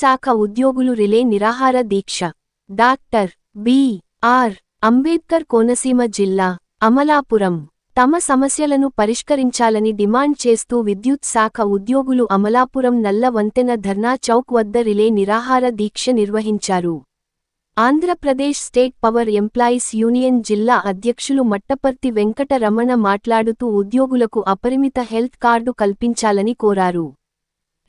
శాఖ ఉద్యోగులు రిలే నిరాహార దీక్ష. Doctor B R. అంబేద్కర్ కోనసీమ జిల్లా అమలాపురం. తమ సమస్యలను పరిష్కరించాలని డిమాండ్ చేస్తూ విద్యుత్ శాఖ ఉద్యోగులు అమలాపురం నల్ల వంతెన ధర్నా చౌక్ వద్ద రిలే నిరాహార దీక్ష నిర్వహించారు. Andhra Pradesh state power employees union జిల్లా అధ్యక్షులు మట్టపర్తి వెంకట రమణ మాట్లాడుతూ ఉద్యోగులకు అపరిమిత హెల్త్ కార్డు కల్పించాలని కోరారు.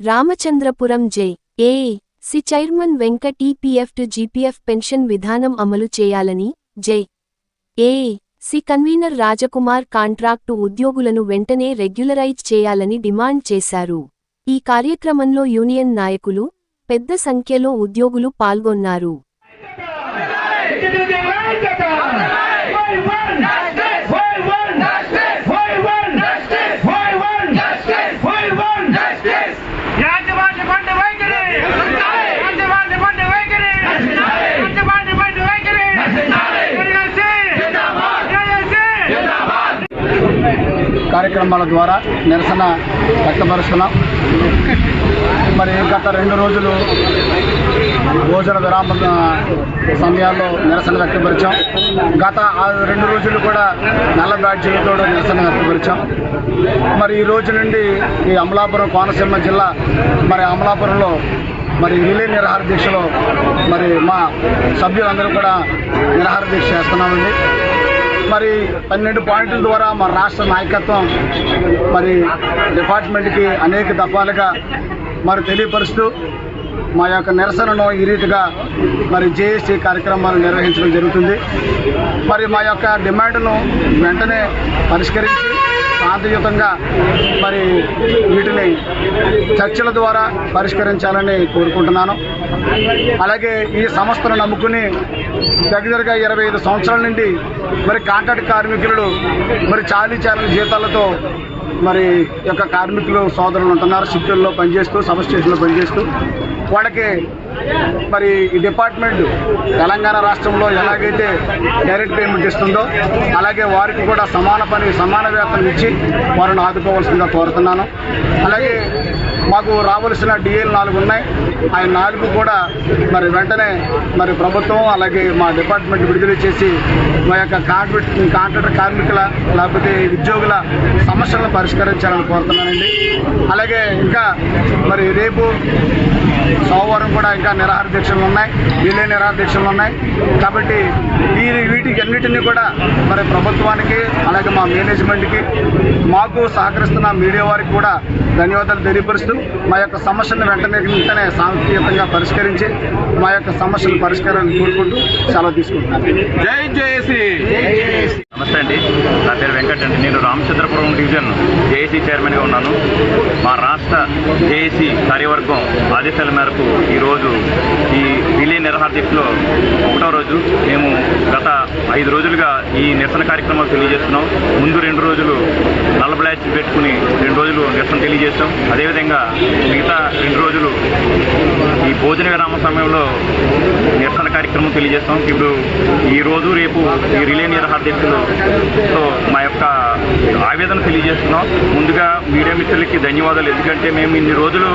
Ramachandrapuram JAC chairman Venkat EPF to GPF pension విధానం అమలు చేయాలని, జె.ఏ.సి కన్వీనర్ రాజకుమార్ కాంట్రాక్టు ఉద్యోగులను వెంటనే రెగ్యులరైజ్ చేయాలని డిమాండ్ చేశారు. ఈ కార్యక్రమంలో యూనియన్ నాయకులు, పెద్ద సంఖ్యలో ఉద్యోగులు పాల్గొన్నారు. కార్యక్రమాల ద్వారా నిరసన వ్యక్తపరుస్తున్నాం. మరి గత 2 రోజులు భోజన విరామ సమయాల్లో నిరసన వ్యక్తపరిచాం. గత 2 రోజులు కూడా నల్ల బ్యాడ్జీలతో నిరసన వ్యక్తపరిచాం. మరి ఈ రోజు నుండి ఈ అమలాపురం కోనసీమ జిల్లా మరి అమలాపురంలో మరి రిలే నిరాహార దీక్షలో మరి మా సభ్యులందరూ కూడా నిరాహార దీక్ష చేస్తున్నామండి. మరి 12 పాయింట్ల ద్వారా మా రాష్ట్ర నాయకత్వం మరి డిపార్ట్మెంట్కి అనేక దఫాలుగా మరి తెలియపరుస్తూ మా యొక్క నిరసనను ఈ రీతిగా మరి జేఏసీ కార్యక్రమాలు నిర్వహించడం జరుగుతుంది. మరి మా యొక్క డిమాండ్ను వెంటనే పరిష్కరించి శాంతియుతంగా మరి వీటిని చర్చల ద్వారా పరిష్కరించాలని కోరుకుంటున్నాను. అలాగే ఈ సంస్థను నమ్ముకుని దగ్గరగా 25 సంవత్సరాల నుండి మరి కాంట్రాక్ట్ కార్మికులు మరి చాలీ జీతాలతో మరి యొక్క కార్మికులు సోదరులు ఉంటున్నారు. షిఫ్టుల్లో పనిచేస్తూ, సబ్ స్టేషన్లో పనిచేస్తూ వాళ్ళకి మరి ఈ డిపార్ట్మెంట్ తెలంగాణ రాష్ట్రంలో ఎలాగైతే డైరెక్ట్ పేమెంట్ ఇస్తుందో అలాగే వారికి కూడా సమాన వేతనం ఇచ్చి వారిని ఆదుకోవాల్సిందిగా కోరుతున్నాను. అలాగే మాకు రావాల్సిన డిఏలు 4 ఉన్నాయి. ఆ 4 కూడా మరి వెంటనే మరి ప్రభుత్వం అలాగే మా డిపార్ట్మెంట్ విడుదల చేసి మా యొక్క కాంట్రాక్టర్ కార్మికుల లేకపోతే ఉద్యోగుల సమస్యలను పరిష్కరించాలని కోరుతున్నానండి. అలాగే ఇంకా మరి రేపు సోమవారం కూడా ఇంకా నిరాహార దీక్షలు ఉన్నాయి, రిలే నిరాహార దీక్షలు ఉన్నాయి. కాబట్టి వీటికి అన్నిటినీ కూడా మరి ప్రభుత్వానికి అలాగే మా మేనేజ్మెంట్కి మాకు సహకరిస్తున్న మీడియా వారికి కూడా ధన్యవాదాలు తెలియపరుస్తూ మా యొక్క సమస్యలను వెంటనే శాంతియుతంగా పరిష్కరించి మా యొక్క సమస్యల పరిష్కారాన్ని కోరుకుంటూ సెలవు తీసుకుంటున్నాను. జై జేఏసీ. నమస్తే అండి, నా పేరు వెంకట్ అండి. నేను రామచంద్రపురం డివిజన్ జేఏసీ చైర్మన్గా ఉన్నాను. మా రాష్ట్ర జేఏసీ కార్యవర్గం ఆదేశాల మేరకు ఈరోజు ఈ రిలే నిరాహార దీక్షలో 1వ రోజు మేము గత 5 రోజులుగా ఈ నిరసన కార్యక్రమాలు తెలియజేస్తున్నాం. ముందు 2 రోజులు నల్ల బ్లాచ్ పెట్టుకుని 2 రోజులు నిరసన తెలియజేస్తాం. అదేవిధంగా మిగతా 2 రోజులు ఈ భోజన విరామ సమయంలో నిరసన కార్యక్రమం తెలియజేస్తాం. ఇప్పుడు ఈ రోజు రేపు ఈ రిలే నిరాహార దీక్షలో మా యొక్క ఆవేదన తెలియజేస్తున్నాం. ముందుగా మీడియా మిత్రులకి ధన్యవాదాలు. ఎందుకంటే మేము ఇన్ని రోజులు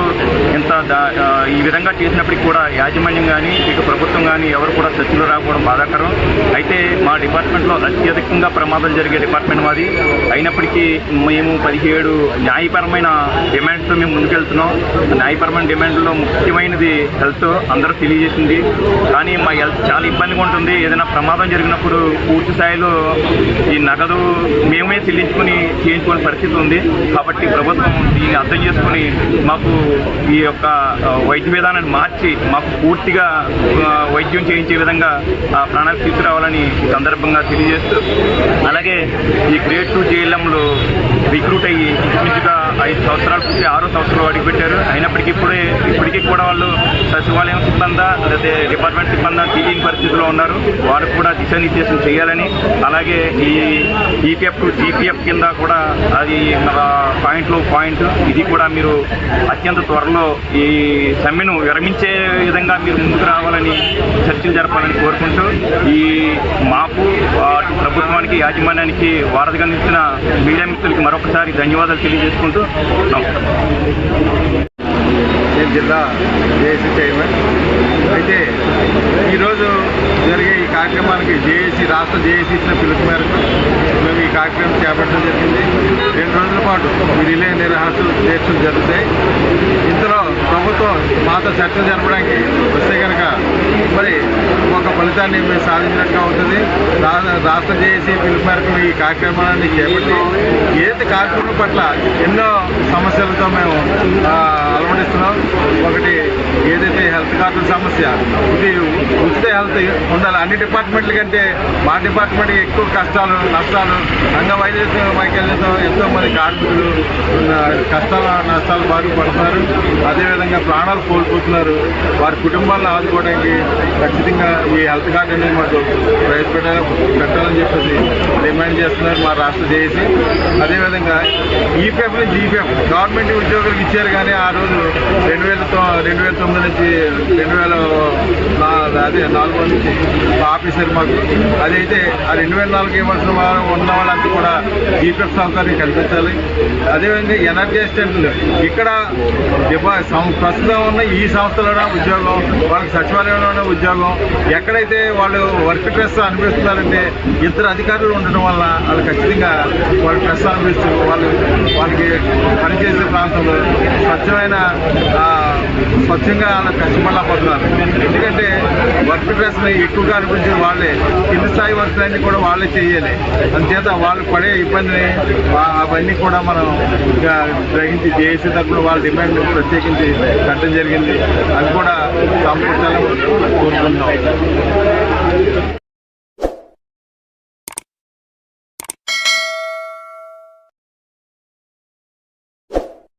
ఈ విధంగా చేసినప్పటికీ కూడా యాజమాన్యం కానీ ఇటు ప్రభుత్వం కానీ ఎవరు కూడా చర్చలు రాకపోవడం బాధాకరం. అయితే మా డిపార్ట్మెంట్లో అత్యధికంగా ప్రమాదాలు జరిగే డిపార్ట్మెంట్ మాది. అయినప్పటికీ మేము 17 న్యాయపరమైన డిమాండ్స్తో మేము ముందుకెళ్తున్నాం. న్యాయపరమైన డిమాండ్లో ముఖ్యమైనది హెల్త్ అందరూ తెలియజేసింది. కానీ మా హెల్త్ చాలా ఇబ్బందిగా ఉంటుంది. ఏదైనా ప్రమాదం జరిగినప్పుడు పూర్తి స్థాయిలో ఈ నగదు మేమే చెల్లించుకుని చేయించుకునే పరిస్థితి ఉంది. కాబట్టి ప్రభుత్వం దీన్ని అర్థం చేసుకుని మాకు ఈ యొక్క వైద్య విధానాన్ని మార్చి మాకు పూర్తిగా వైద్యం చేయించే విధంగా ప్రణాళిక తీసుకురావాలని సందర్భంగా తెలియజేస్తూ, అలాగే ఈ గ్రేడ్ 2 జేఎల్ఎంలు రిక్రూట్ అయ్యి ఇంచుమించుగా 5 సంవత్సరాలు పూర్తి 6వ సంవత్సరంలో అడుగుపెట్టారు. అయినప్పటికీ ఇప్పటికీ కూడా వాళ్ళు సచివాలయం సిబ్బంది లేదా డిపార్ట్మెంట్ సిబ్బంది తెలియని పరిస్థితిలో ఉన్నారు. వారికి కూడా దిశానిర్దేశం చేయాలని, అలాగే ఈ ఈపీఎఫ్ జీపీఎఫ్ కింద కూడా అది పాయింట్ ఇది కూడా మీరు అత్యంత త్వరలో ఈ సమ్మెను విరమించే విధంగా మీరు ముందుకు రావాలని చర్చలు జరపాలని కోరుకుంటూ ఈ మాకు ప్రభుత్వానికి యాజమాన్యానికి వారధిగా నిలిచిన మీడియా మిత్రులకి మరొకసారి ధన్యవాదాలు తెలియజేసుకుంటూ నేను జిల్లా జేఏసీ చైర్మన్. అయితే ఈరోజు జరిగే ఈ కార్యక్రమానికి రాష్ట్ర జేఏసీ ఇచ్చిన పిలుపు మేరకు మేము ఈ కార్యక్రమం చేపట్టడం జరిగింది. 2 రోజుల పాటు ఈ రిలే నిరాహార దీక్షలు జరుగుతాయి. ఇందులో ప్రభుత్వం మాతో చర్చలు జరపడానికి వస్తే కనుక మరి ఒక ఫలితాన్ని మేము సాధించినట్టుగా అవుతుంది. రాష్ట్ర జేఏసీ పిలుపు మేరకు ఈ కార్యక్రమాన్ని చేపట్టి ఏదైతే కార్యక్రమం పట్ల ఎన్నో సమస్యలతో మేము అలవడిస్తున్నాం. ఒకటి ఏదైతే హెల్త్ కార్డుల సమస్య, ఇది ఉచిత హెల్త్ ఉండాలి. అన్ని డిపార్ట్మెంట్ల కంటే మా డిపార్ట్మెంట్కి ఎక్కువ కష్టాలు నష్టాలు, వైకల్యంతో ఎంతో మంది కార్మికులు నష్టాలు బాధపడుతున్నారు. అదేవిధంగా ప్రాణాలు కోల్పోతున్నారు. వారి కుటుంబాలను ఆదుకోవడానికి ఖచ్చితంగా ఈ హెల్త్ కార్డు అనేది మాకు ప్రవేశపెట్టాలని చెప్పేసి డిమాండ్ చేస్తున్నారు మా రాష్ట్ర జేఏసీ. అదేవిధంగా ఈపీఎఫ్ నుంచి జీపీఎఫ్ గవర్నమెంట్ ఉద్యోగులకు ఇచ్చారు, కానీ ఆ రోజు 2009 నుంచి 2004 నుంచి ఆఫీసర్ మాకు. అదైతే ఆ 2004 ఇవ్వాల్సిన ఉన్న వాళ్ళంతా కూడా జీపీఎఫ్ సౌకర్యం కల్పించాలి. అదేవిధంగా ఎనర్జీ అసిస్టెంట్లు ఇక్కడ ప్రస్తుతం ఉన్న ఈ సంస్థలోనే ఉద్యోగం, వాళ్ళకి సచివాలయంలోనే ఉద్యోగం. ఎక్కడైతే వాళ్ళు వర్క్ స్ట్రెస్ అనిపిస్తున్నారంటే 2 అధికారులు ఉండడం వల్ల వాళ్ళు ఖచ్చితంగా వాళ్ళు స్ట్రెస్ అనిపిస్తూ వాళ్ళకి పనిచేసే ప్రాంతంలో స్వచ్ఛంగా వాళ్ళు కష్టపడలేకపోతున్నారు. ఎందుకంటే వర్క్ స్ట్రెస్ని ఎక్కువగా అనిపించే వాళ్ళే, కింది స్థాయి వర్క్లన్నీ కూడా వాళ్ళే చేయాలి. అందుచేత వాళ్ళు పడే ఇబ్బందిని అవన్నీ కూడా మనం గ్రహించి జేఏసీ తరఫున వాళ్ళ డిమాండ్ ప్రత్యేకించి కట్టడం జరిగింది. అది కూడా సమకూర్చాలని కోరుకుంటున్నాం.